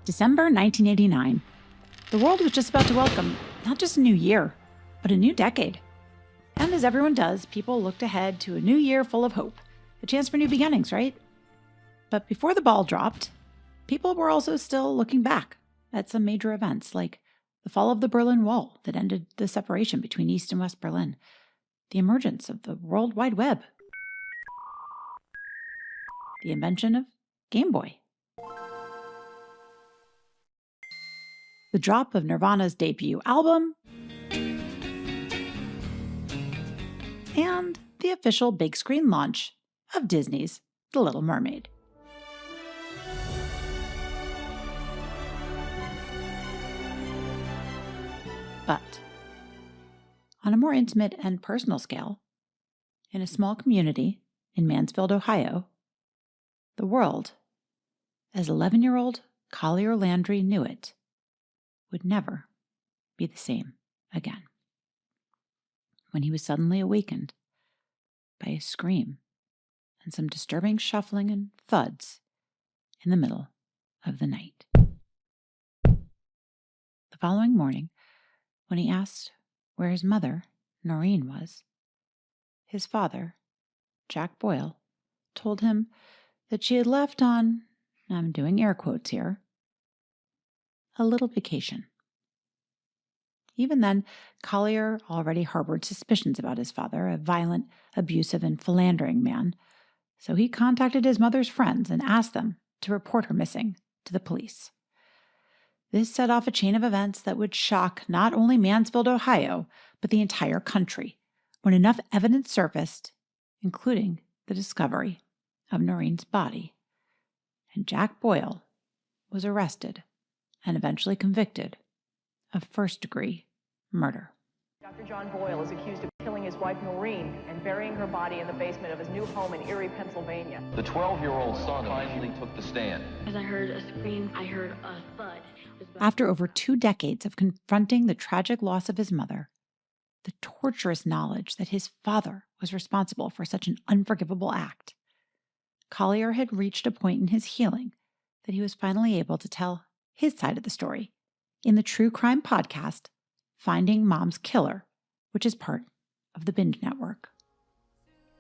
December 1989. The world was just about to welcome not just a new year, but a new decade. And as everyone does, people looked ahead to a new year full of hope, a chance for new beginnings, right? But before the ball dropped, people were also still looking back at some major events like the fall of the Berlin Wall that ended the separation between East and West Berlin, the emergence of the World Wide Web, the invention of Game Boy, the drop of Nirvana's debut album, and the official big screen launch of Disney's The Little Mermaid. But on a more intimate and personal scale, in a small community in Mansfield, Ohio, the world, as 11-year-old Collier Landry knew it, would never be the same again. When he was suddenly awakened by a scream and some disturbing shuffling and thuds in the middle of the night. The following morning, when he asked where his mother, Noreen, was, his father, Jack Boyle, told him that she had left on, I'm doing air quotes here, a little vacation. Even then, Collier already harbored suspicions about his father, a violent, abusive, and philandering man, so he contacted his mother's friends and asked them to report her missing to the police. This set off a chain of events that would shock not only Mansfield, Ohio, but the entire country, when enough evidence surfaced, including the discovery of Noreen's body. And Jack Boyle was arrested and eventually convicted of first-degree murder. Dr. John Boyle is accused of killing his wife Noreen and burying her body in the basement of his new home in Erie, Pennsylvania. The 12-year-old son finally took the stand. As I heard a scream, I heard a thud. After over 2 decades of confronting the tragic loss of his mother, the torturous knowledge that his father was responsible for such an unforgivable act, Collier had reached a point in his healing that he was finally able to tell his side of the story in the true crime podcast, Finding Mom's Killer, which is part of the Binge Network.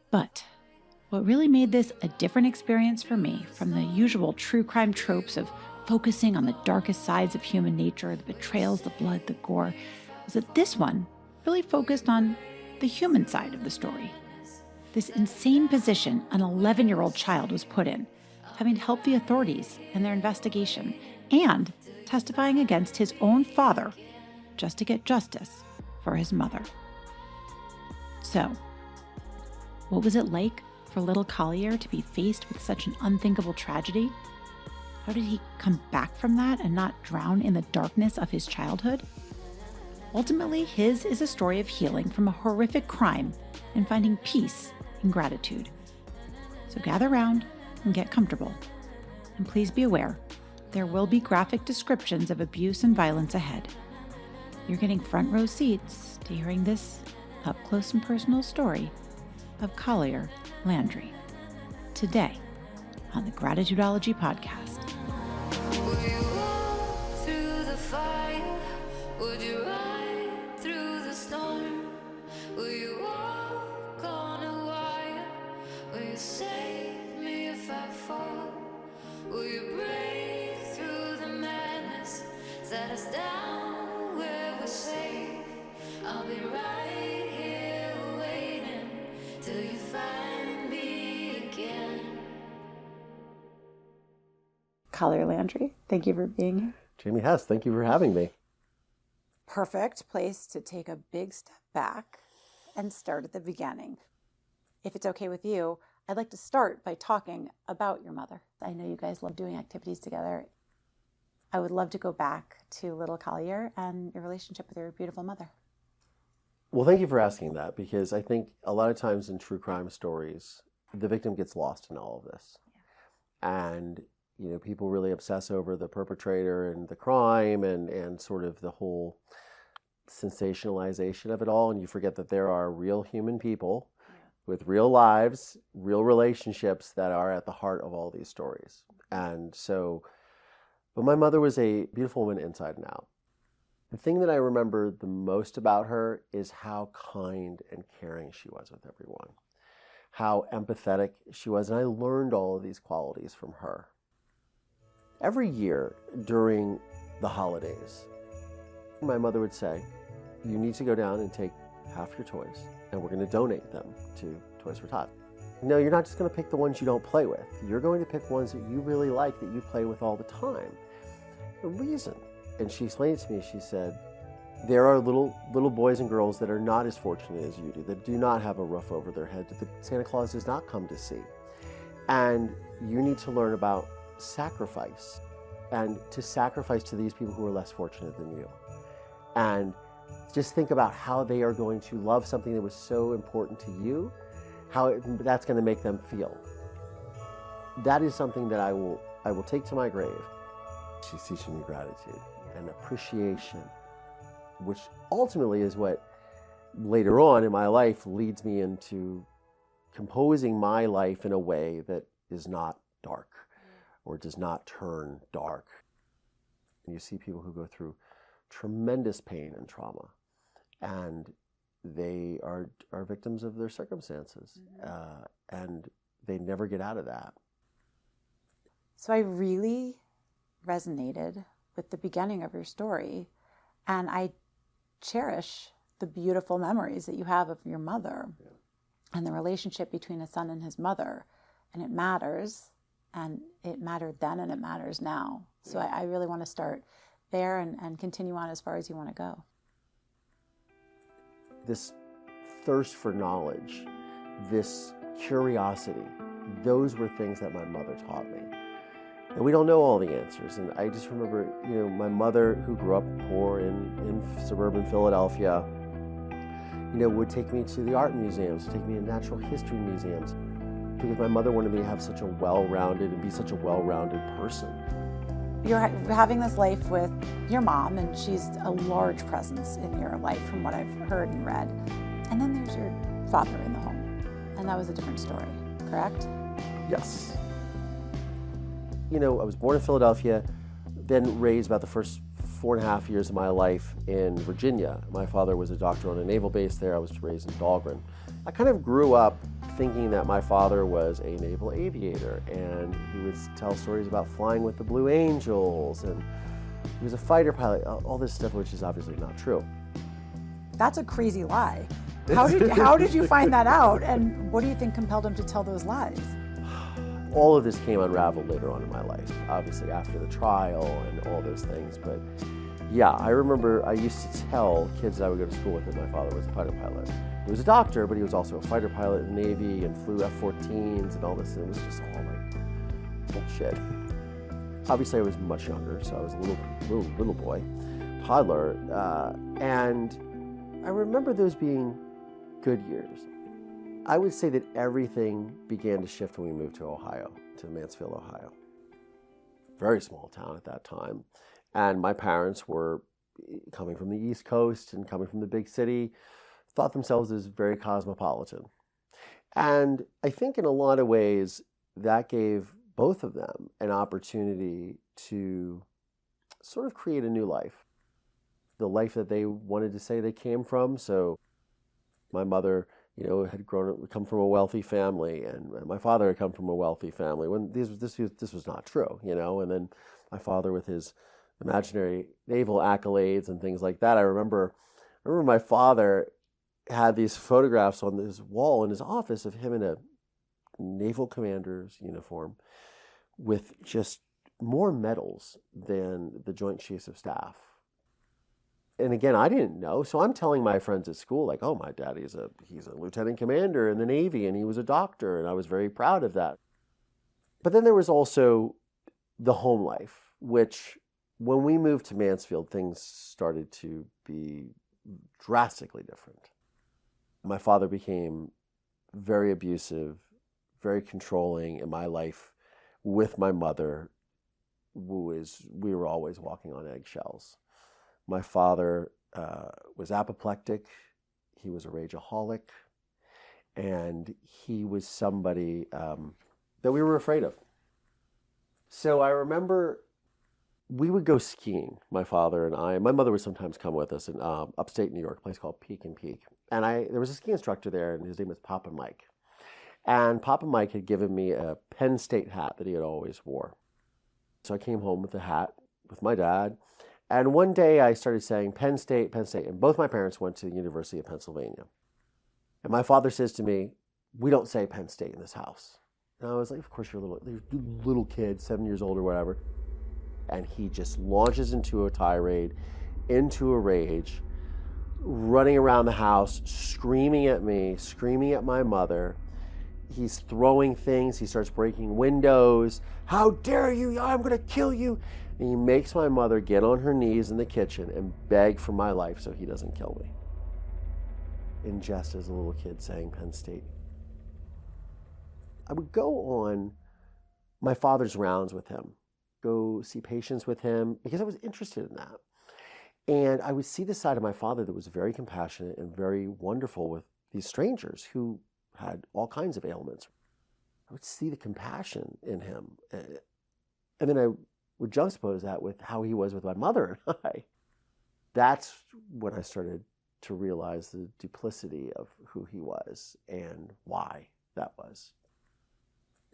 But what really made this a different experience for me from the usual true crime tropes of focusing on the darkest sides of human nature, the betrayals, the blood, the gore, was that this one really focused on the human side of the story. This insane position an 11-year-old child was put in, having helped the authorities in their investigation and testifying against his own father just to get justice for his mother. So, what was it like for little Collier to be faced with such an unthinkable tragedy? How did he come back from that and not drown in the darkness of his childhood? Ultimately, his is a story of healing from a horrific crime and finding peace in gratitude. So gather round and get comfortable. And please be aware, there will be graphic descriptions of abuse and violence ahead. You're getting front row seats to hearing this up-close and personal story of Collier Landry. Today on the Gratitudeology podcast. Would you walk through the fire? Would you ride through the storm? Will you walk on a wire? Will you save me if I fall? Will you break through the madness? Set us down where we're safe. I'll be right here waiting till you find me again. Collier Landry, thank you for being here. Jamie Hess, thank you for having me. Perfect place to take a big step back and start at the beginning. If it's okay with you, I'd like to start by talking about your mother. I know you guys love doing activities together. I would love to go back to little Collier and your relationship with your beautiful mother. Well, thank you for asking that, because I think a lot of times in true crime stories, the victim gets lost in all of this. Yeah. And people really obsess over the perpetrator and the crime and sort of the whole sensationalization of it all. And you forget that there are real human people with real lives, real relationships that are at the heart of all these stories. And so But my mother was a beautiful woman inside and out. The thing that I remember the most about her is how kind and caring she was with everyone, how empathetic she was, and I learned all of these qualities from her. Every year during the holidays, my mother would say, you need to go down and take half your toys, and we're going to donate them to Toys for Tots. No, you're not just going to pick the ones you don't play with. You're going to pick ones that you really like, that you play with all the time. The reason, and she explained it to me, she said, there are little boys and girls that are not as fortunate as you do, that do not have a roof over their head, that Santa Claus does not come to see. And you need to learn about sacrifice, and to sacrifice to these people who are less fortunate than you. And just think about how they are going to love something that was so important to you, how that's going to make them feel. That is something that I will take to my grave. She's teaching me gratitude and appreciation, which ultimately is what later on in my life leads me into composing my life in a way that is not dark or does not turn dark. And you see people who go through tremendous pain and trauma, and they are victims of their circumstances, and they never get out of that. So I really resonated with the beginning of your story, and I cherish the beautiful memories that you have of your mother and the relationship between a son and his mother. And it matters, and it mattered then, and it matters now. So I really want to start there and continue on as far as you want to go. This thirst for knowledge, this curiosity, those were things that my mother taught me. And we don't know all the answers. And I just remember, my mother, who grew up poor in suburban Philadelphia, would take me to the art museums, take me to natural history museums, because my mother wanted me to have such a well-rounded and be such a well-rounded person. You're having this life with your mom, and she's a large presence in your life from what I've heard and read. And then there's your father in the home, and that was a different story, correct? Yes. I was born in Philadelphia, then raised about the first 4.5 years of my life in Virginia. My father was a doctor on a naval base there. I was raised in Dahlgren. I kind of grew up thinking that my father was a naval aviator, and he would tell stories about flying with the Blue Angels, and he was a fighter pilot, all this stuff, which is obviously not true. That's a crazy lie. How did you find that out, and what do you think compelled him to tell those lies? All of this came unraveled later on in my life, obviously after the trial and all those things. But yeah, I remember I used to tell kids I would go to school with that my father was a fighter pilot. He was a doctor, but he was also a fighter pilot in the Navy and flew F-14s and all this. And it was just all like bullshit. Obviously, I was much younger, so I was a little boy, toddler, and I remember those being good years. I would say that everything began to shift when we moved to Ohio, to Mansfield, Ohio. Very small town at that time. And my parents were coming from the East Coast and coming from the big city, thought themselves as very cosmopolitan. And I think in a lot of ways, that gave both of them an opportunity to sort of create a new life. The life that they wanted to say they came from. So my mother, had come from a wealthy family, and my father had come from a wealthy family. When this was not true, And then my father, with his imaginary naval accolades and things like that, I remember my father had these photographs on his wall in his office of him in a naval commander's uniform, with just more medals than the Joint Chiefs of Staff. And again, I didn't know, so I'm telling my friends at school, like, oh, my dad, he's a lieutenant commander in the Navy, and he was a doctor, and I was very proud of that. But then there was also the home life, which when we moved to Mansfield, things started to be drastically different. My father became very abusive, very controlling in my life with my mother, we were always walking on eggshells. My father was apoplectic, he was a rageaholic, and he was somebody that we were afraid of. So I remember we would go skiing, my father and I. My mother would sometimes come with us in upstate New York, a place called Peak and Peak. And there was a ski instructor there, and his name was Papa Mike. And Papa Mike had given me a Penn State hat that he had always wore. So I came home with the hat with my dad. And one day I started saying Penn State, Penn State. And both my parents went to the University of Pennsylvania. And my father says to me, we don't say Penn State in this house. And I was like, of course you're a little kid, 7 years old or whatever. And he just launches into a tirade, into a rage, running around the house, screaming at me, screaming at my mother. He's throwing things. He starts breaking windows. How dare you? I'm going to kill you. And he makes my mother get on her knees in the kitchen and beg for my life so he doesn't kill me. In jest as a little kid saying Penn State. I would go on my father's rounds with him, go see patients with him, because I was interested in that. And I would see the side of my father that was very compassionate and very wonderful with these strangers who had all kinds of ailments. I would see the compassion in him. And then I would juxtapose that with how he was with my mother and I. That's when I started to realize the duplicity of who he was and why that was.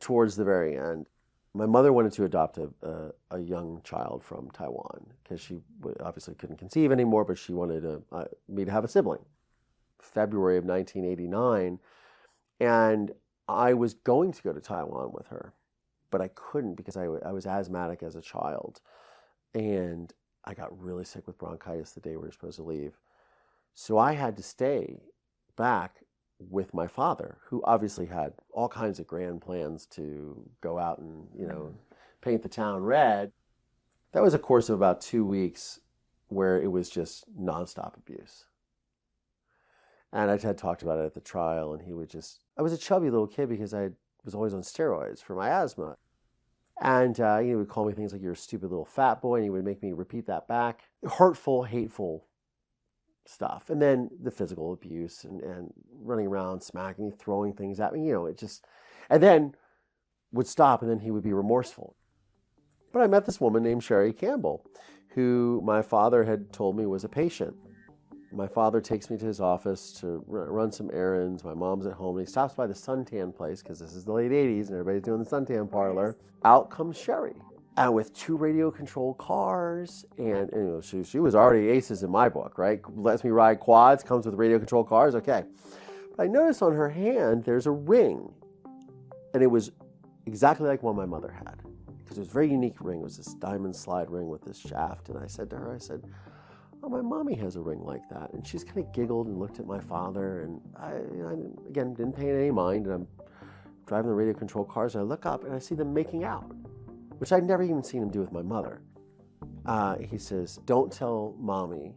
Towards the very end, my mother wanted to adopt a young child from Taiwan because she obviously couldn't conceive anymore, but she wanted me to have a sibling. February of 1989, and I was going to go to Taiwan with her, but I couldn't because I was asthmatic as a child, and I got really sick with bronchitis the day we were supposed to leave. So I had to stay back with my father, who obviously had all kinds of grand plans to go out and, paint the town red. That was a course of about 2 weeks where it was just nonstop abuse. And I had talked about it at the trial, and I was a chubby little kid because I was always on steroids for my asthma. And he would call me things like, you're a stupid little fat boy, and he would make me repeat that back. Hurtful, hateful stuff. And then the physical abuse and running around, smacking, throwing things at me, and then would stop, and then he would be remorseful. But I met this woman named Sherry Campbell, who my father had told me was a patient. My father takes me to his office to run some errands. My mom's at home, and he stops by the suntan place, because this is the late 80s, and everybody's doing the suntan parlor. Out comes Sherry. And with 2 radio-controlled cars, and she was already aces in my book, right? Lets me ride quads, comes with radio-controlled cars, okay. But I noticed on her hand, there's a ring. And it was exactly like one my mother had. Because it was a very unique ring. It was this diamond slide ring with this shaft. And I said to her, oh, my mommy has a ring like that. And she's kind of giggled and looked at my father. And I didn't pay any mind. And I'm driving the radio-controlled cars, and I look up, and I see them making out, which I'd never even seen him do with my mother. He says, don't tell mommy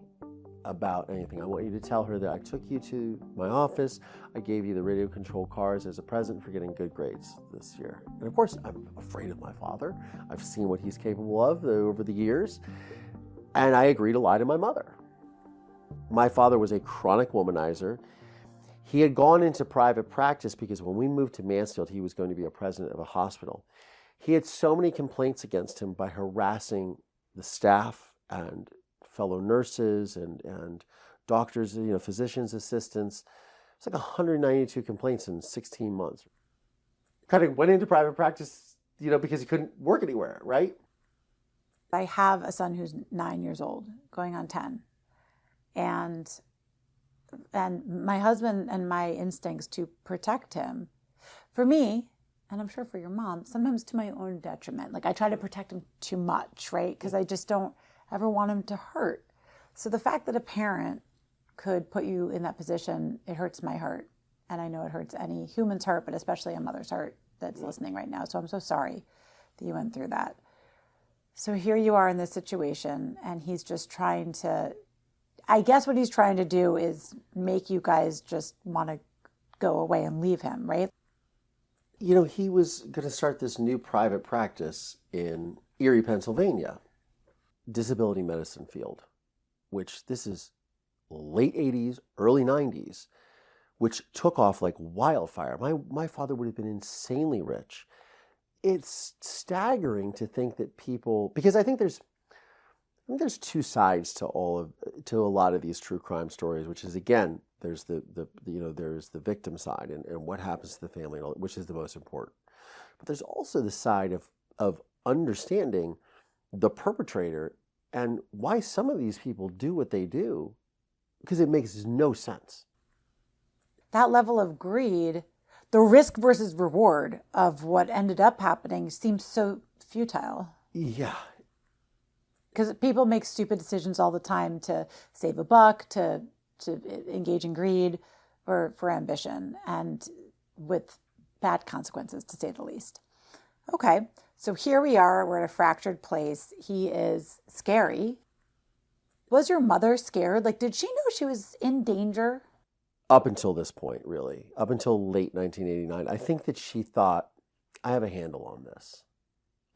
about anything. I want you to tell her that I took you to my office. I gave you the radio-controlled cars as a present for getting good grades this year. And of course, I'm afraid of my father. I've seen what he's capable of over the years. And I agree to lie to my mother. My father was a chronic womanizer. He had gone into private practice because when we moved to Mansfield, he was going to be a president of a hospital. He had so many complaints against him by harassing the staff and fellow nurses and doctors, physicians' assistants. It's like 192 complaints in 16 months. Kind of went into private practice, because he couldn't work anywhere, right? I have a son who's 9 years old, going on 10. And my husband and my instincts to protect him, for me, and I'm sure for your mom, sometimes to my own detriment. Like I try to protect him too much, right? Because I just don't ever want him to hurt. So the fact that a parent could put you in that position, it hurts my heart. And I know it hurts any human's heart, but especially a mother's heart that's listening right now. So I'm so sorry that you went through that. So here you are in this situation, and he's just trying to, I guess what he's trying to do is make you guys just want to go away and leave him, right? He was going to start this new private practice in Erie, Pennsylvania, disability medicine field, which this is late 80s, early 90s, which took off like wildfire. My father would have been insanely rich. It's staggering to think that people, because I think there's I think there's two sides to a lot of these true crime stories, which is, again, there's there's the victim side and what happens to the family, and all, which is the most important. But there's also the side of understanding the perpetrator and why some of these people do what they do, because it makes no sense. That level of greed, the risk versus reward of what ended up happening seems so futile. Yeah. Because people make stupid decisions all the time to save a buck, to engage in greed, or for ambition, and with bad consequences, to say the least. Okay, so here we are. We're at a fractured place. He is scary. Was your mother scared? Like, did she know she was in danger? Up until this point, really. Up until late 1989. I think that she thought, I have a handle on this.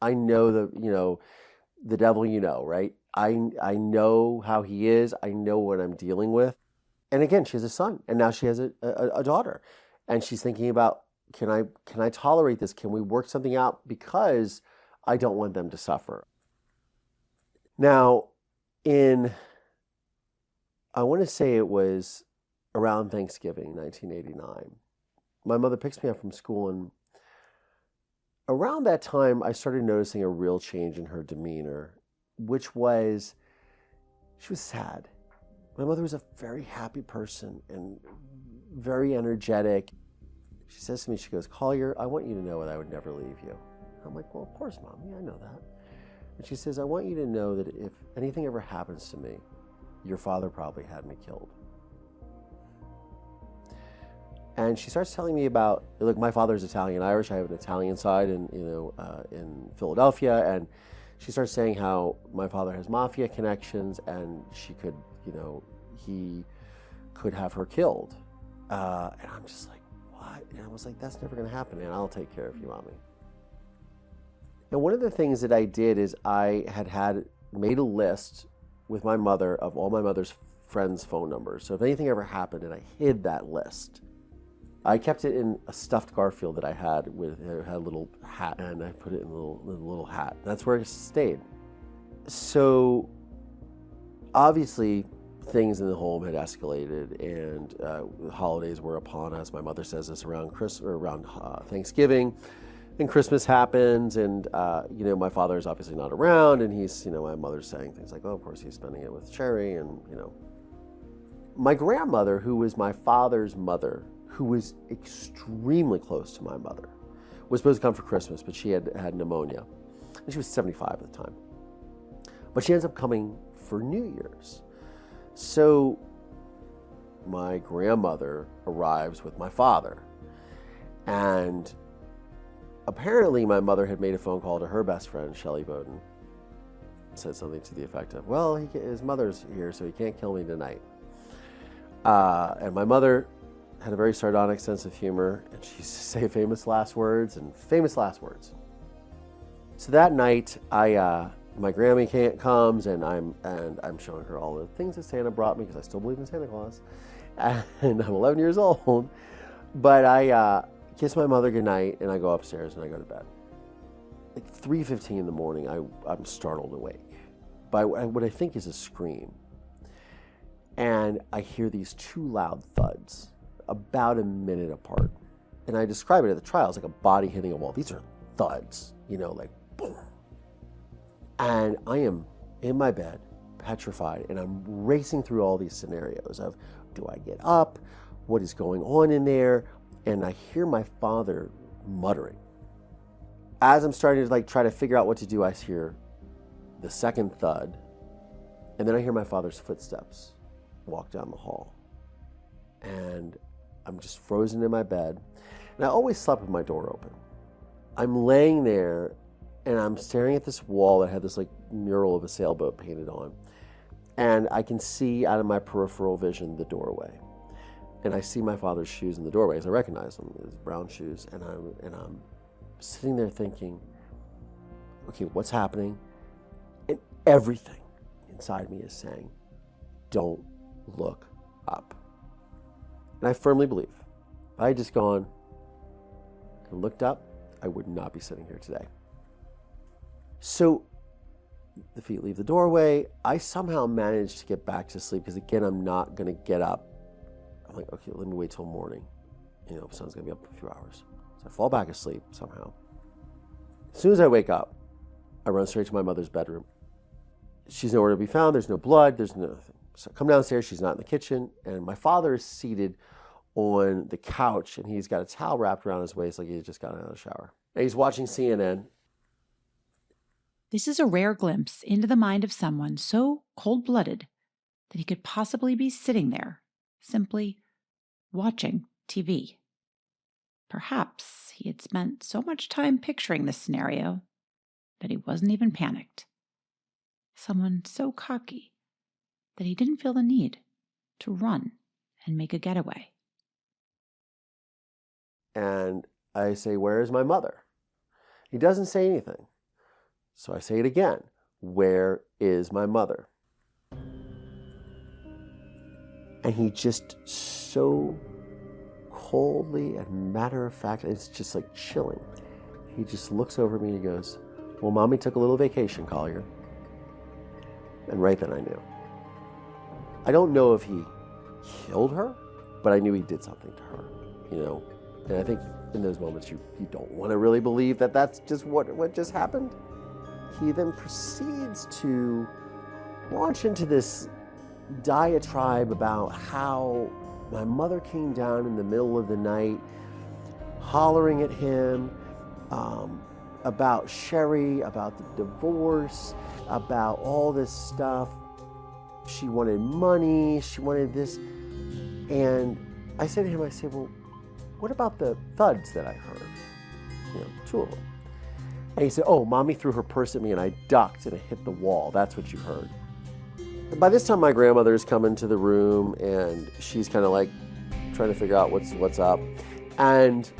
I know the devil, right? I know how he is. I know what I'm dealing with. And again, she has a son, and now she has a daughter. And she's thinking about, can I tolerate this? Can we work something out? Because I don't want them to suffer. Now, I want to say it was around Thanksgiving, 1989. My mother picks me up from school, and around that time, I started noticing a real change in her demeanor, which was, she was sad. My mother was a very happy person and very energetic. She says to me, she goes, Collier, I want you to know that I would never leave you. I'm like, well, of course, Mommy, I know that. And she says, I want you to know that if anything ever happens to me, your father probably had me killed. And she starts telling me about, look, my father's Italian-Irish. I have an Italian side in Philadelphia. And she starts saying how my father has mafia connections and he could have her killed. And I'm just like, what? And I was like, that's never going to happen, man. I'll take care of you, Mommy. And one of the things that I did is I had made a list with my mother of all my mother's friends' phone numbers. So if anything ever happened, and I hid that list. I kept it in a stuffed Garfield that I had had a little hat, and I put it in a little hat. That's where it stayed. So obviously things in the home had escalated, and the holidays were upon us. My mother says this around Thanksgiving, and Christmas happens, and my father is obviously not around, and he's my mother's saying things like, oh, of course he's spending it with Sherry, and my grandmother, who was my father's mother, who was extremely close to my mother, was supposed to come for Christmas, but she had pneumonia, and she was 75 at the time. But she ends up coming for New Year's. So my grandmother arrives with my father, and apparently my mother had made a phone call to her best friend, Shelley Bowden, said something to the effect of, well, his mother's here, so he can't kill me tonight. And my mother had a very sardonic sense of humor, and she used to say famous last words. So that night, my Grammy comes, and I'm showing her all the things that Santa brought me, because I still believe in Santa Claus, and I'm 11 years old. But I kiss my mother goodnight, and I go upstairs and I go to bed. At 3:15 in the morning, I'm startled awake by what I think is a scream, and I hear these two loud thuds, about a minute apart. And I describe it at the trial as like a body hitting a wall. These are thuds, like boom. And I am in my bed, petrified, and I'm racing through all these scenarios of, do I get up? What is going on in there? And I hear my father muttering. As I'm starting to try to figure out what to do, I hear the second thud, and then I hear my father's footsteps walk down the hall. And I'm just frozen in my bed. And I always slept with my door open. I'm laying there, and I'm staring at this wall that had this mural of a sailboat painted on. And I can see out of my peripheral vision the doorway. And I see my father's shoes in the doorway, as I recognize them, his brown shoes. And I'm sitting there thinking, okay, what's happening? And everything inside me is saying, don't look up. And I firmly believe, if I had just gone and looked up, I would not be sitting here today. So The feet leave the doorway. I somehow managed to get back to sleep because, again, I'm not going to get up. I'm like, okay, let me wait till morning. You know, sun's going to be up in a few hours. So I fall back asleep somehow. As soon as I wake up, I run straight to my mother's bedroom. She's nowhere to be found. There's no blood. There's nothing. So I come downstairs. She's not in the kitchen. And my father is seated on the couch, and he's got a towel wrapped around his waist like he had just gotten out of the shower. And he's watching CNN. This is a rare glimpse into the mind of someone so cold-blooded that he could possibly be sitting there, simply watching TV. Perhaps he had spent so much time picturing this scenario that he wasn't even panicked. Someone so cocky that he didn't feel the need to run and make a getaway. And I say, where is my mother? He doesn't say anything. So I say it again. Where is my mother? And he just so coldly and matter of fact, it's just like chilling. He just looks over at me and he goes, well, Mommy took a little vacation, Collier. And right then I knew. I don't know if he killed her, but I knew he did something to her, you know? And I think in those moments you don't want to really believe that that's just what just happened. He then proceeds to launch into this diatribe about how my mother came down in the middle of the night hollering at him about Sherry, about the divorce, about all this stuff. She wanted money, she wanted this. And I said to him, I said, well, what about the thuds that I heard? You know, 2 of them. And he said, oh, Mommy threw her purse at me and I ducked and it hit the wall. That's what you heard. And by this time, my grandmother's come into the room and she's kind of like trying to figure out what's up. And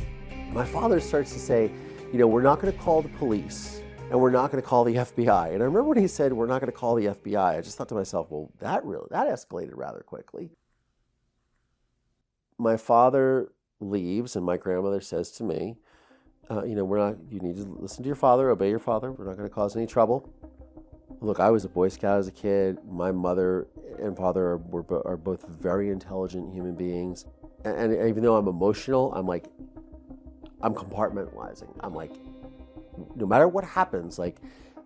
my father starts to say, you know, we're not going to call the police and we're not going to call the FBI. And I remember when he said, we're not going to call the FBI, I just thought to myself, well, that escalated rather quickly. My father leaves and my grandmother says to me, you know, you need to listen to your father, obey your father. We're not going to cause any trouble. Look, I was a Boy Scout as a kid. My mother and father are both very intelligent human beings. And even though I'm emotional, I'm compartmentalizing. I'm like, no matter what happens, like,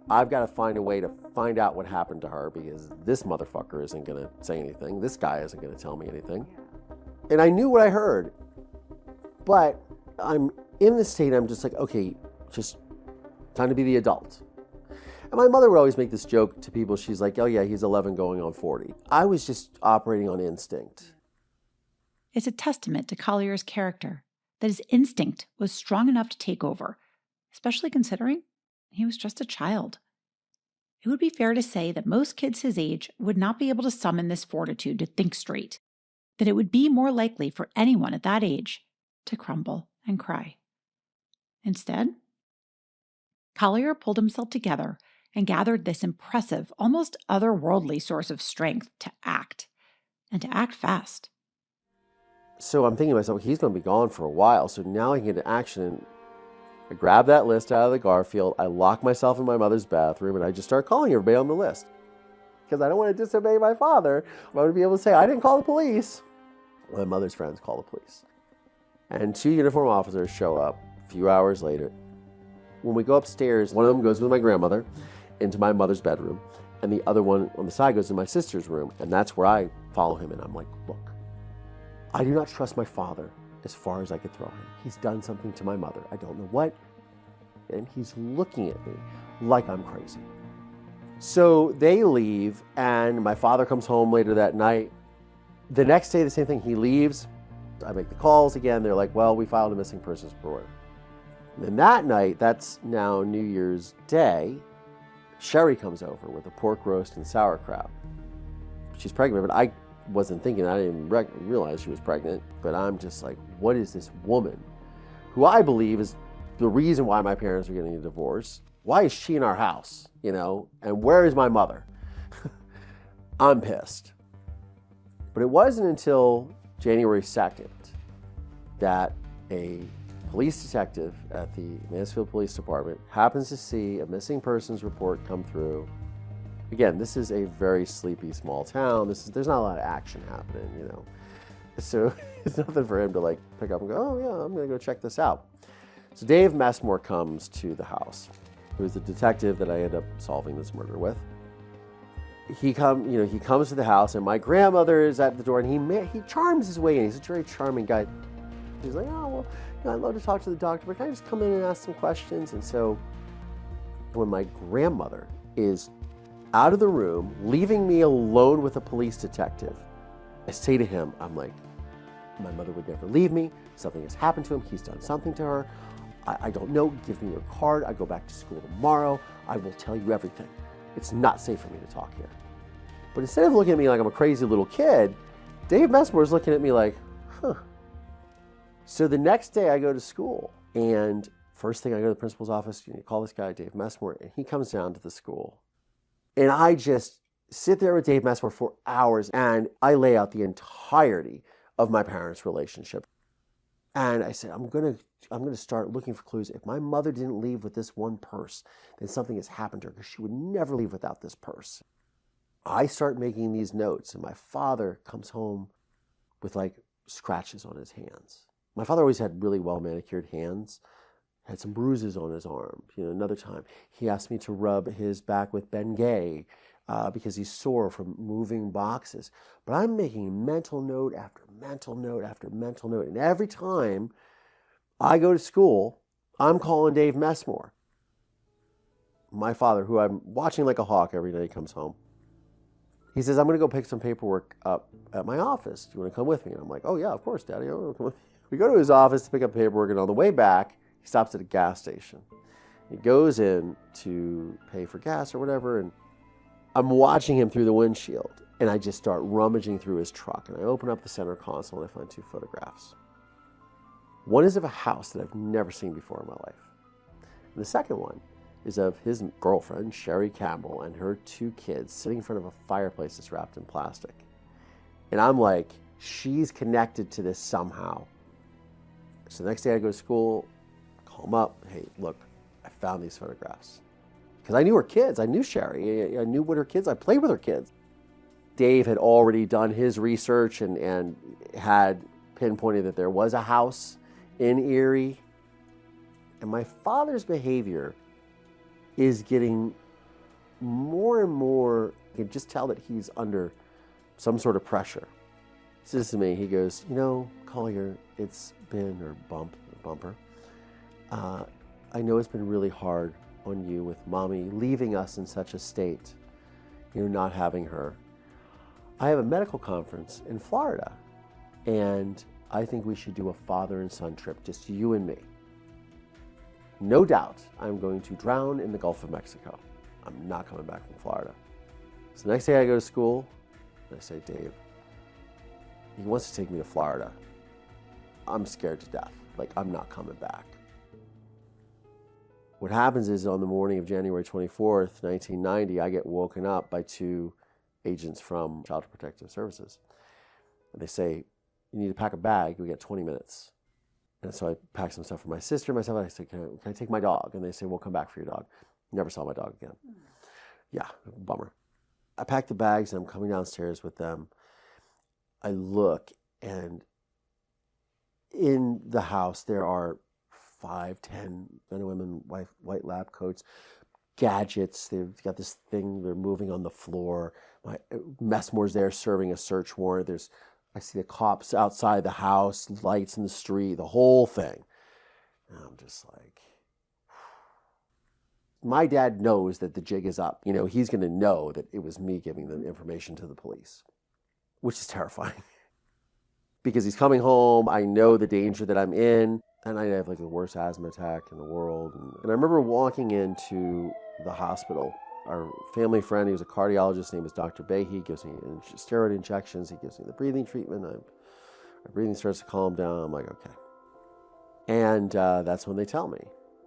I've got to find a way to find out what happened to her because this motherfucker isn't going to say anything. This guy isn't going to tell me anything. And I knew what I heard, but I'm in this state, I'm just like, okay, just time to be the adult. And my mother would always make this joke to people. She's like, oh yeah, he's 11 going on 40. I was just operating on instinct. It's a testament to Collier's character that his instinct was strong enough to take over, especially considering he was just a child. It would be fair to say that most kids his age would not be able to summon this fortitude to think straight, that it would be more likely for anyone at that age to crumble and cry. Instead, Collier pulled himself together and gathered this impressive, almost otherworldly source of strength to act, and to act fast. So I'm thinking to myself, he's going to be gone for a while, so now I can get into action. I grab that list out of the Garfield, I lock myself in my mother's bathroom, and I just start calling everybody on the list. Because I don't want to disobey my father. I want to be able to say, I didn't call the police. My mother's friends call the police. And 2 uniformed officers show up a few hours later. When we go upstairs, one of them goes with my grandmother into my mother's bedroom, and the other one on the side goes to my sister's room, and that's where I follow him, and I'm like, look, I do not trust my father as far as I could throw him. He's done something to my mother. I don't know what, and he's looking at me like I'm crazy. So they leave, and my father comes home later that night. The next day, the same thing, he leaves. I make the calls again. They're like, well, we filed a missing persons report. And then that night, that's now New Year's Day, Sherry comes over with a pork roast and sauerkraut. She's pregnant, but I wasn't thinking, I didn't even realize she was pregnant. But I'm just like, what is this woman, who I believe is the reason why my parents are getting a divorce? Why is she in our house, you know? And where is my mother? I'm pissed. But it wasn't until January 2nd that a police detective at the Mansfield Police Department happens to see a missing persons report come through Again, this is a very sleepy small town. There's not a lot of action happening, you know. So it's nothing for him to like pick up and go, oh yeah, I'm gonna go check this out. So Dave Messmore comes to the house, who's the detective that I end up solving this murder with. He comes to the house, and my grandmother is at the door, and he charms his way in. He's a very charming guy. He's like, oh, well, you know, I'd love to talk to the doctor, but can I just come in and ask some questions? And so when my grandmother is out of the room, leaving me alone with a police detective, I say to him, I'm like, my mother would never leave me. Something has happened to him. He's done something to her. I don't know. Give me your card. I go back to school tomorrow. I will tell you everything. It's not safe for me to talk here. But instead of looking at me like I'm a crazy little kid, Dave Messmore is looking at me like, huh. So the next day I go to school, and first thing I go to the principal's office, call this guy, Dave Messmore, and he comes down to the school. And I just sit there with Dave Messmore for hours, and I lay out the entirety of my parents' relationship. And I said, I'm gonna start looking for clues. If my mother didn't leave with this one purse, then something has happened to her, because she would never leave without this purse. I start making these notes, and my father comes home with like scratches on his hands. My father always had really well manicured hands, had some bruises on his arm. Another time he asked me to rub his back with Bengay because he's sore from moving boxes. But I'm making mental note after mental note after mental note. And every time I go to school, I'm calling Dave Messmore. My father, who I'm watching like a hawk every day, comes home. He says, I'm going to go pick some paperwork up at my office. Do you want to come with me? And I'm like, oh yeah, of course, Daddy. I'll come with you. We go to his office to pick up paperwork, and on the way back, he stops at a gas station. He goes in to pay for gas or whatever, and I'm watching him through the windshield, and I just start rummaging through his truck, and I open up the center console, and I find two photographs. One is of a house that I've never seen before in my life. And the second one is of his girlfriend, Sherry Campbell, and her two kids sitting in front of a fireplace that's wrapped in plastic. And I'm like, she's connected to this somehow. So the next day I go to school, call him up, hey, look, I found these photographs. Because I knew her kids, I knew Sherry, I knew what her kids, I played with her kids. Dave had already done his research and had pinpointed that there was a house in Erie. And my father's behavior is getting more and more, you can just tell that he's under some sort of pressure. He says to me, he goes, Collier, it's been, or Bumper, I know it's been really hard on you with Mommy leaving us in such a state, not having her. I have a medical conference in Florida, and I think we should do a father and son trip, just you and me. No doubt I'm going to drown in the Gulf of Mexico. I'm not coming back from Florida. So the next day I go to school, and I say, Dave, he wants to take me to Florida. I'm scared to death. I'm not coming back. What happens is on the morning of January 24th, 1990, I get woken up by two agents from Child Protective Services. And they say, you need to pack a bag. We got 20 minutes. And so I pack some stuff for my sister, myself. I say, can I take my dog? And they say, we'll come back for your dog. Never saw my dog again. Yeah, bummer. I pack the bags, and I'm coming downstairs with them. I look, and in the house there are 5, 10 men and women, white lab coats, gadgets. They've got this thing, they're moving on the floor. My Messmore's there serving a search warrant. I see the cops outside the house, lights in the street, the whole thing. And I'm just like, my dad knows that the jig is up. He's going to know that it was me giving the information to the police, which is terrifying. Because he's coming home, I know the danger that I'm in, and I have the worst asthma attack in the world. And I remember walking into the hospital. Our family friend, he was a cardiologist, his name was Dr. Behe, gives me steroid injections, he gives me the breathing treatment. My breathing starts to calm down. I'm like, okay. And that's when they tell me.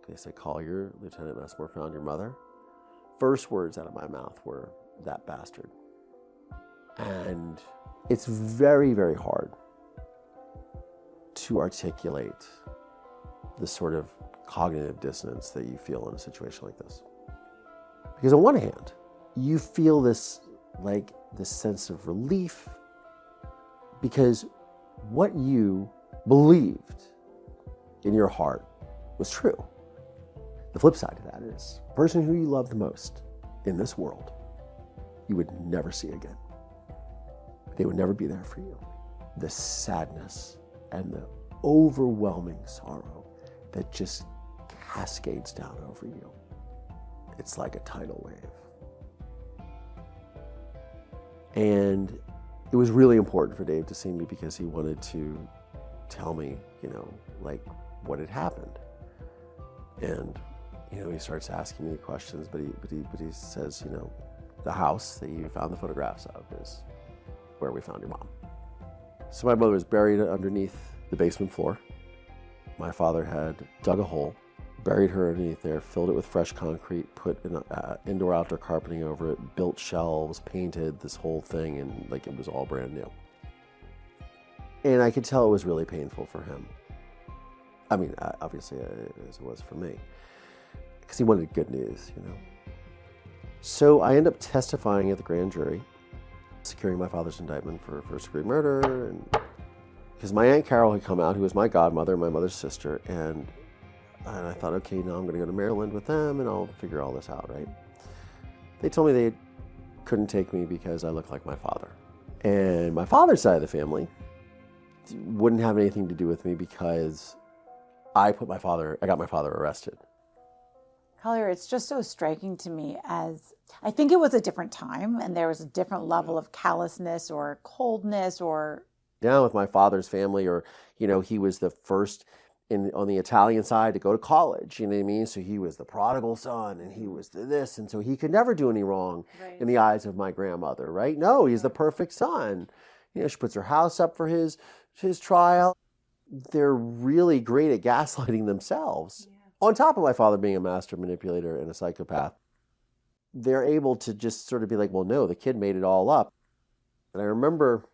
They say, Collier, Lieutenant Messmore found your mother. First words out of my mouth were, that bastard. And it's very, very hard to articulate the sort of cognitive dissonance that you feel in a situation like this. Because on one hand, you feel this sense of relief because what you believed in your heart was true. The flip side of that is the person who you loved most in this world, you would never see again. They would never be there for you. The sadness and the overwhelming sorrow that just cascades down over you. It's like a tidal wave. And it was really important for Dave to see me because he wanted to tell me, what had happened. And, he starts asking me questions, but he says, the house that you found the photographs of is where we found your mom. So my mother was buried underneath the basement floor. My father had dug a hole, buried her underneath there, filled it with fresh concrete, put indoor-outdoor carpeting over it, built shelves, painted this whole thing, and it was all brand new. And I could tell it was really painful for him. I mean, obviously, as it was for me, because he wanted good news, So I end up testifying at the grand jury, securing my father's indictment for first-degree murder, and because my Aunt Carol had come out, who was my godmother, my mother's sister, and I thought, okay, now I'm going to go to Maryland with them, and I'll figure all this out, right? They told me they couldn't take me because I looked like my father. And my father's side of the family wouldn't have anything to do with me because I got my father arrested. Collier, it's just so striking to me as I think it was a different time and there was a different level of callousness or coldness or... Down with my father's family, or, he was the first on the Italian side to go to college, you know what I mean? So he was the prodigal son and he was this, and so he could never do any wrong in the eyes of my grandmother, right? No, he's the perfect son. She puts her house up for his trial. They're really great at gaslighting themselves. Yeah. On top of my father being a master manipulator and a psychopath, they're able to just sort of be like, well, no, the kid made it all up. And I remember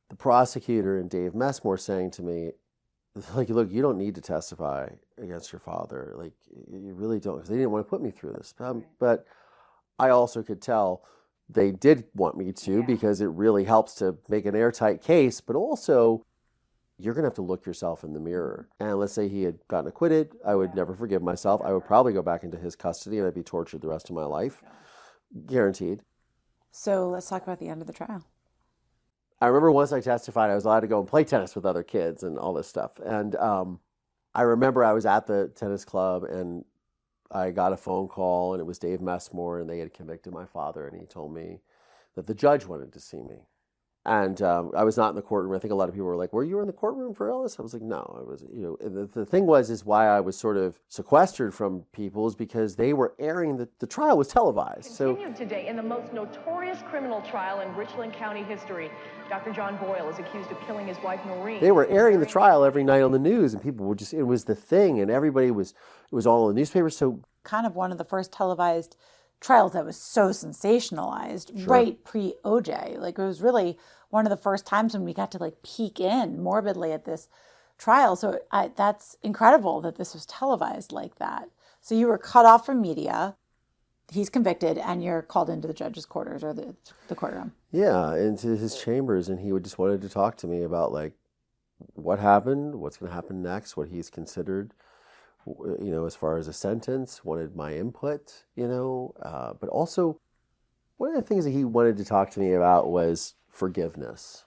the prosecutor and Dave Messmore saying to me, look, you don't need to testify against your father. You really don't, because they didn't want to put me through this. But I also could tell they did want me to because it really helps to make an airtight case, but also you're going to have to look yourself in the mirror. And let's say he had gotten acquitted, I would never forgive myself. I would probably go back into his custody and I'd be tortured the rest of my life. Guaranteed. So let's talk about the end of the trial. I remember once I testified, I was allowed to go and play tennis with other kids and all this stuff. And I remember I was at the tennis club and I got a phone call, and it was Dave Messmore, and they had convicted my father, and he told me that the judge wanted to see me. And I was not in the courtroom. I think a lot of people were like, were you in the courtroom for Ellis? I was like, no. I was, the thing is why I was sort of sequestered from people is because they were airing, the trial was televised. Continued today in the most notorious criminal trial in Richland County history. Dr. John Boyle is accused of killing his wife, Noreen. They were airing the trial every night on the news, and people were just, it was the thing, and it was all in the newspapers. So kind of one of the first televised trials that was so sensationalized, right pre-OJ. It was really one of the first times when we got to peek in morbidly at this trial. So that's incredible that this was televised like that. So you were cut off from media, he's convicted, and you're called into the judge's quarters or the courtroom. Yeah, into his chambers, and he just wanted to talk to me about what happened, what's going to happen next, what he's considered, as far as a sentence, wanted my input, but also one of the things that he wanted to talk to me about was forgiveness.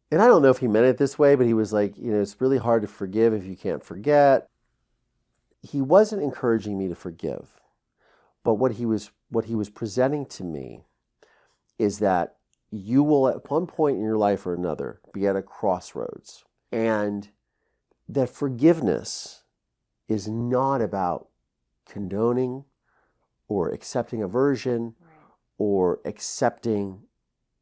And I don't know if he meant it this way, but he was like, it's really hard to forgive if you can't forget. He wasn't encouraging me to forgive, but what he was presenting to me is that you will at one point in your life or another be at a crossroads, and that forgiveness is not about condoning or accepting a version or accepting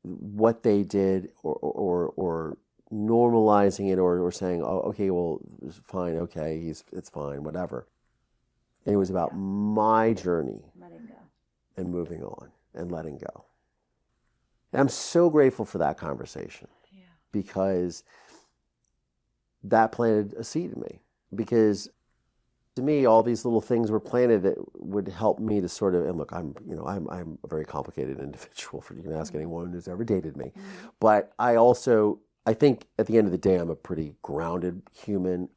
what they did or normalizing it or saying, oh, okay, well, it's fine, okay, it's fine, whatever. And it was about my journey and moving on and letting go. And I'm so grateful for that conversation because that planted a seed in me. Because To me, all these little things were planted that would help me to sort of, and look, I'm a very complicated individual. You can ask anyone who's ever dated me. But I think at the end of the day, I'm a pretty grounded human.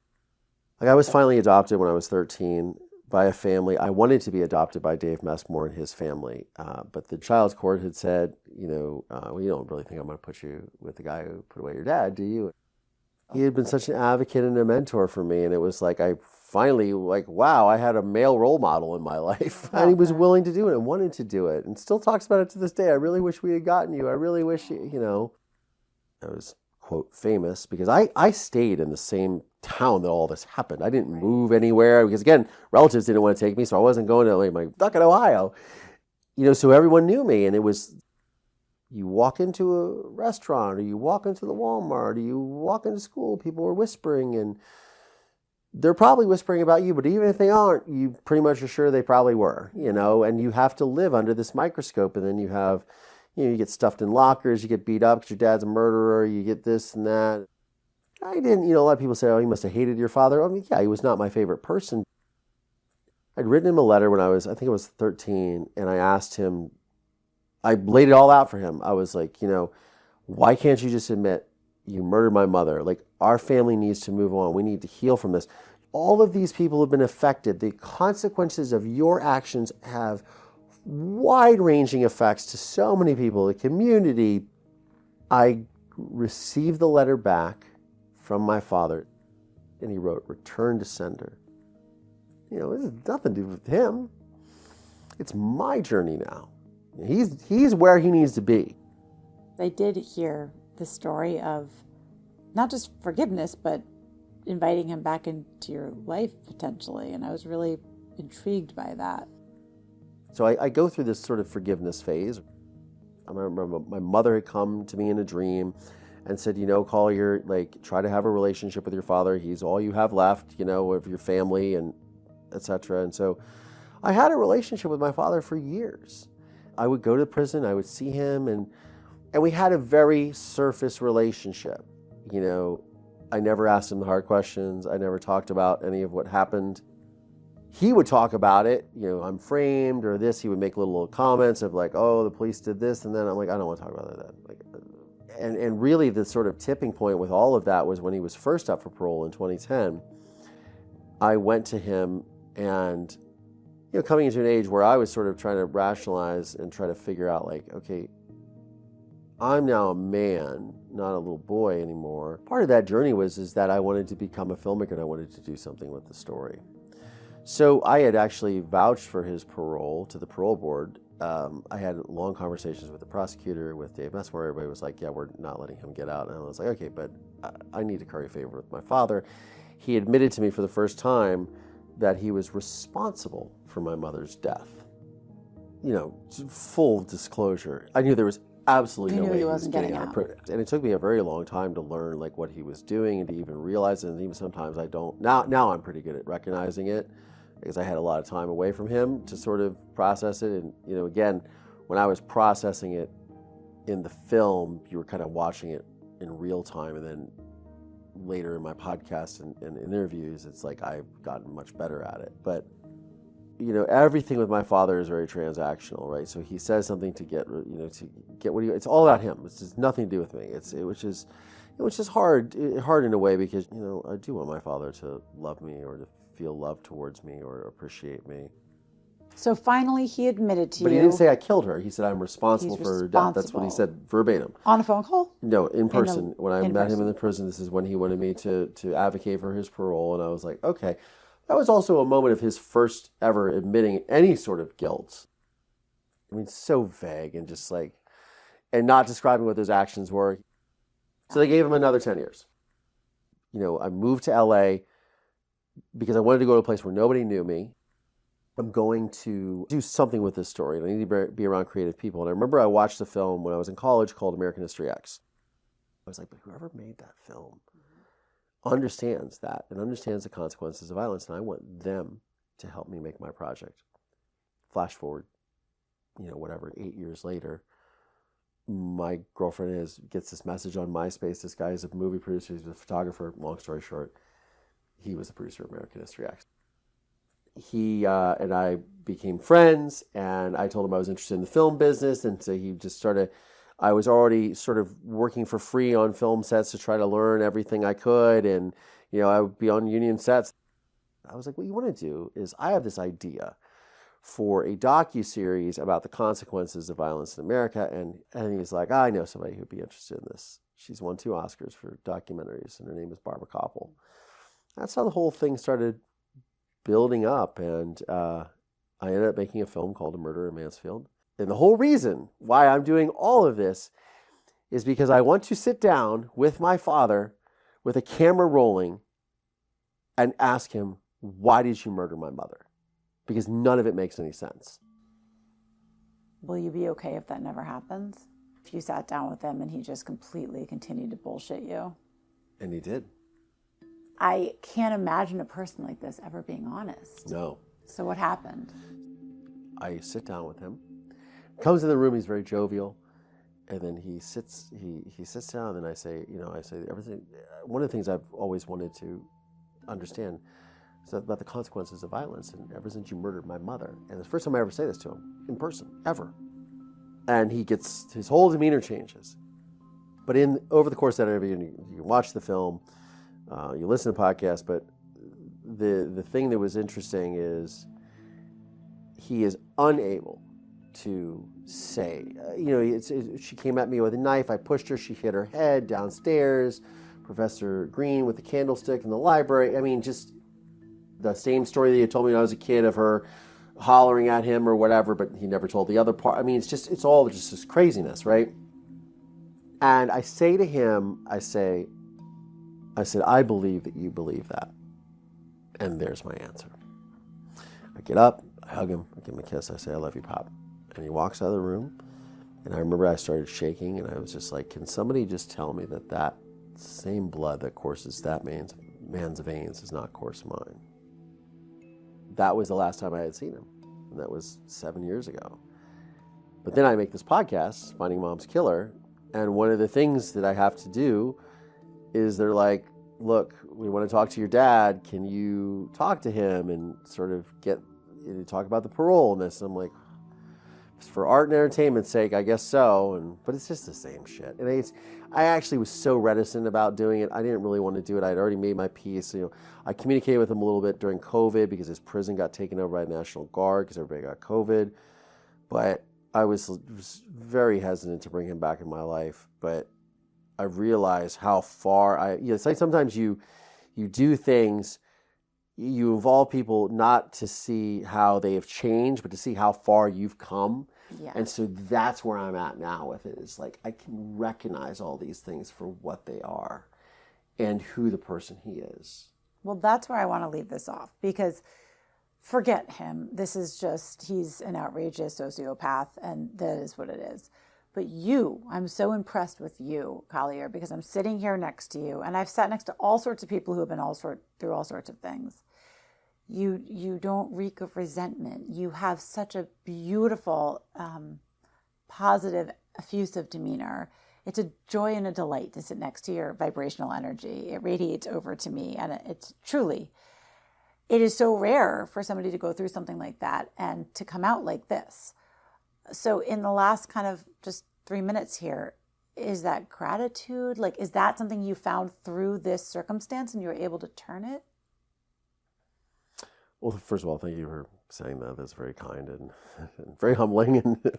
Like, I was finally adopted when I was 13 by a family. I wanted to be adopted by Dave Messmore and his family. But the child's court had said, well, you don't really think I'm going to put you with the guy who put away your dad, do you? He had been such an advocate and a mentor for me. And it was like, I finally, like, wow, I had a male role model in my life. And he was willing to do it and wanted to do it and still talks about it to this day. I really wish we had gotten you. I really wish, I was, quote, famous because I stayed in the same town that all this happened. I didn't move anywhere because, again, relatives didn't want to take me, so I wasn't going to, like, stuck in Ohio. So everyone knew me, and it was, you walk into a restaurant or you walk into the Walmart or you walk into school, people were whispering, and they're probably whispering about you, but even if they aren't, you pretty much are sure they probably were, and you have to live under this microscope, and then you have, you get stuffed in lockers, you get beat up because your dad's a murderer, you get this and that. I didn't, a lot of people say, oh, you must have hated your father. I mean, yeah, he was not my favorite person. I'd written him a letter when I think I was 13, and I asked him, I laid it all out for him. I was like, why can't you just admit you murdered my mother? Like, our family needs to move on. We need to heal from this. All of these people have been affected. The consequences of your actions have wide-ranging effects to so many people, the community. I received the letter back from my father, and he wrote, "Return to sender." This has nothing to do with him. It's my journey now. He's where he needs to be. I did hear the story of not just forgiveness, but inviting him back into your life potentially, and I was really intrigued by that. So I go through this sort of forgiveness phase. I remember my mother had come to me in a dream and said, Collier, like, try to have a relationship with your father. He's all you have left, of your family, and etc. And so I had a relationship with my father for years. I would go to prison, I would see him, and we had a very surface relationship. I never asked him the hard questions. I never talked about any of what happened. He would talk about it, I'm framed or this. He would make little comments of like, oh, the police did this. And then I'm like, I don't want to talk about that. Like, and really the sort of tipping point with all of that was when he was first up for parole in 2010. I went to him and, coming into an age where I was sort of trying to rationalize and try to figure out like, okay, I'm now a man, not a little boy anymore. Part of that journey is that I wanted to become a filmmaker and I wanted to do something with the story. So I had actually vouched for his parole to the parole board. I had long conversations with the prosecutor, with Dave Messmore. Everybody was like, yeah, we're not letting him get out. And I was like, okay, but I need to curry favor with my father. He admitted to me for the first time that he was responsible for my mother's death. Full disclosure. I knew there was absolutely no way he wasn't getting out. And it took me a very long time to learn like what he was doing and to even realize it. And even sometimes I don't. Now I'm pretty good at recognizing it because I had a lot of time away from him to sort of process it. And, again, when I was processing it in the film, you were kind of watching it in real time. And then later in my podcast and interviews, it's like I've gotten much better at it. But everything with my father is very transactional, right? So he says something to get what he. It's all about him. It's just nothing to do with me. Which is hard in a way because I do want my father to love me or to feel love towards me or appreciate me. So finally, he admitted to you. But he didn't say I killed her. He said I'm responsible for her death. That's what he said verbatim. On a phone call? No, in person. When I met him in the prison, this is when he wanted me to advocate for his parole, and I was like, okay. That was also a moment of his first ever admitting any sort of guilt. I mean, so vague and just like, and not describing what those actions were. So they gave him another 10 years. I moved to LA because I wanted to go to a place where nobody knew me. I'm going to do something with this story, and I need to be around creative people. And I remember I watched a film when I was in college called American History X. I was like, but whoever made that film understands that and understands the consequences of violence, and I want them to help me make my project. Flash forward, 8 years later, my girlfriend gets this message on MySpace. This guy is a movie producer, he's a photographer. Long story short, he was the producer of American History X. he and I became friends, and I told him I was interested in the film business, and so he just started. I was already sort of working for free on film sets to try to learn everything I could, and I would be on union sets. I was like, what you want to do is I have this idea for a docuseries about the consequences of violence in America, and he's like, I know somebody who'd be interested in this. She's won 2 Oscars for documentaries, and her name is Barbara Koppel. That's how the whole thing started building up, and I ended up making a film called A Murder in Mansfield. And the whole reason why I'm doing all of this is because I want to sit down with my father with a camera rolling and ask him, why did you murder my mother? Because none of it makes any sense. Will you be okay if that never happens? If you sat down with him and he just completely continued to bullshit you? And he did. I can't imagine a person like this ever being honest. No. So what happened? I sit down with him. Comes in the room, he's very jovial. And then he sits down, and I say everything. One of the things I've always wanted to understand is about the consequences of violence, and ever since you murdered my mother. And it's the first time I ever say this to him in person, ever. And his whole demeanor changes. But over the course of that interview, you can watch the film, you listen to the podcast, but the thing that was interesting is he is unable to say, she came at me with a knife, I pushed her, she hit her head downstairs, Professor Green with the candlestick in the library. I mean, just the same story that you told me when I was a kid of her hollering at him or whatever, but he never told the other part. I mean, it's all just this craziness, right? And I say to him, I said, I believe that you believe that. And there's my answer. I get up, I hug him, I give him a kiss, I say, I love you, Pop. And he walks out of the room, and I remember I started shaking, and I was just like, can somebody just tell me that same blood that courses that man's veins does not course mine? That was the last time I had seen him, and that was 7 years ago. But then I make this podcast, Finding Mom's Killer, and one of the things that I have to do is they're like, look, we want to talk to your dad. Can you talk to him and sort of talk about the parole and this? And I'm like, for art and entertainment's sake, I guess so. But it's just the same shit. And I actually was so reticent about doing it. I didn't really want to do it. I'd already made my peace. I communicated with him a little bit during COVID because his prison got taken over by the National Guard because everybody got COVID. But I was very hesitant to bring him back in my life. But I realized how far it's like sometimes you do things. You involve people not to see how they have changed, but to see how far you've come. Yeah. And so that's where I'm at now with it. It's like I can recognize all these things for what they are and who the person he is. Well, that's where I want to leave this off, because forget him. This is he's an outrageous sociopath, and that is what it is. But I'm so impressed with you, Collier, because I'm sitting here next to you, and I've sat next to all sorts of people who have been through all sorts of things. You don't reek of resentment. You have such a beautiful, positive, effusive demeanor. It's a joy and a delight to sit next to your vibrational energy. It radiates over to me, and it is so rare for somebody to go through something like that and to come out like this. So in the last kind of just 3 minutes here, is that gratitude? Like, is that something you found through this circumstance and you were able to turn it? Well, first of all, thank you for saying that. That's very kind and very humbling. And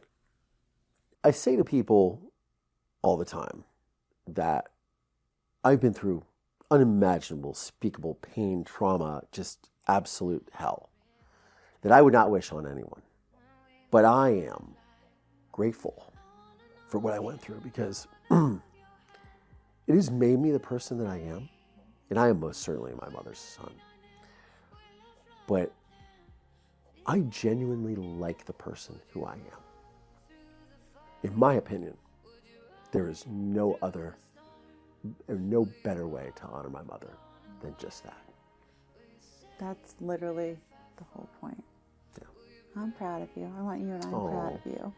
I say to people all the time that I've been through unimaginable, speakable pain, trauma, just absolute hell that I would not wish on anyone. But I am grateful for what I went through because it has made me the person that I am. And I am most certainly my mother's son. But I genuinely like the person who I am. In my opinion, there is no better way to honor my mother than just that. That's literally the whole point. Yeah. I'm proud of you. I want you and I'm proud of you.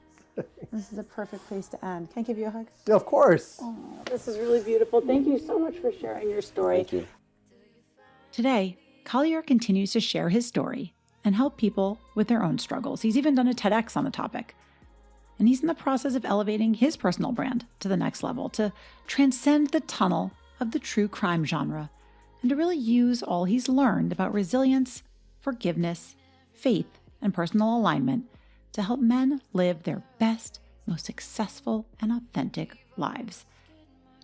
This is a perfect place to end. Can I give you a hug? Yeah, of course. Oh, this is really beautiful. Thank you so much for sharing your story. Thank you. Today, Collier continues to share his story and help people with their own struggles. He's even done a TEDx on the topic. And he's in the process of elevating his personal brand to the next level, to transcend the tunnel of the true crime genre, and to really use all he's learned about resilience, forgiveness, faith, and personal alignment to help men live their best, most successful, and authentic lives.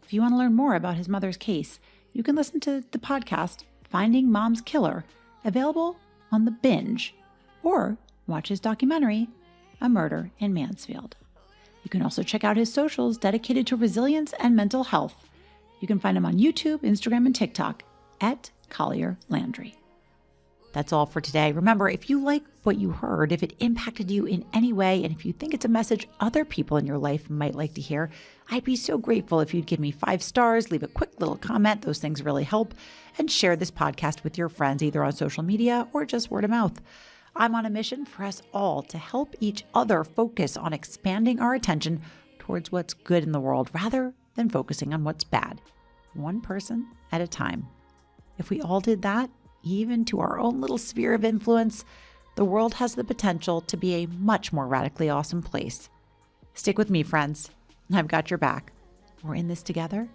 If you want to learn more about his mother's case, you can listen to the podcast, Finding Mom's Killer, available on The Binge, or watch his documentary, A Murder in Mansfield. You can also check out his socials dedicated to resilience and mental health. You can find him on YouTube, Instagram, and TikTok at Collier Landry. That's all for today. Remember, if you like what you heard, if it impacted you in any way, and if you think it's a message other people in your life might like to hear, I'd be so grateful if you'd give me 5 stars, leave a quick little comment. Those things really help. And share this podcast with your friends, either on social media or just word of mouth. I'm on a mission for us all to help each other focus on expanding our attention towards what's good in the world rather than focusing on what's bad, one person at a time. If we all did that, even to our own little sphere of influence, the world has the potential to be a much more radically awesome place. Stick with me, friends. I've got your back. We're in this together,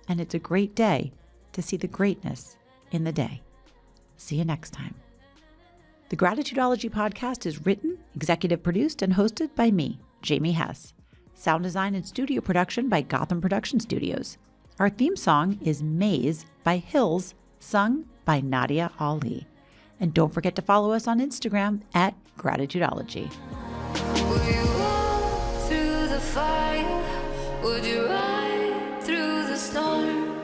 and it's a great day to see the greatness in the day. See you next time. The Gratitudeology podcast is written, executive produced, and hosted by me, Jamie Hess. Sound design and studio production by Gotham Production Studios. Our theme song is Maze by Hills, sung by Nadia Ali. And don't forget to follow us on Instagram at Gratitudeology. Will you walk through the fire? Would you ride through the storm?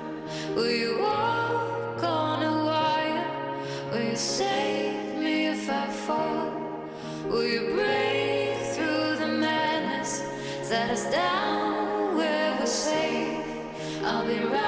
Will you walk on a wire? Will you save me if I fall? Will you break through the madness? Set us down where we're safe. I'll be right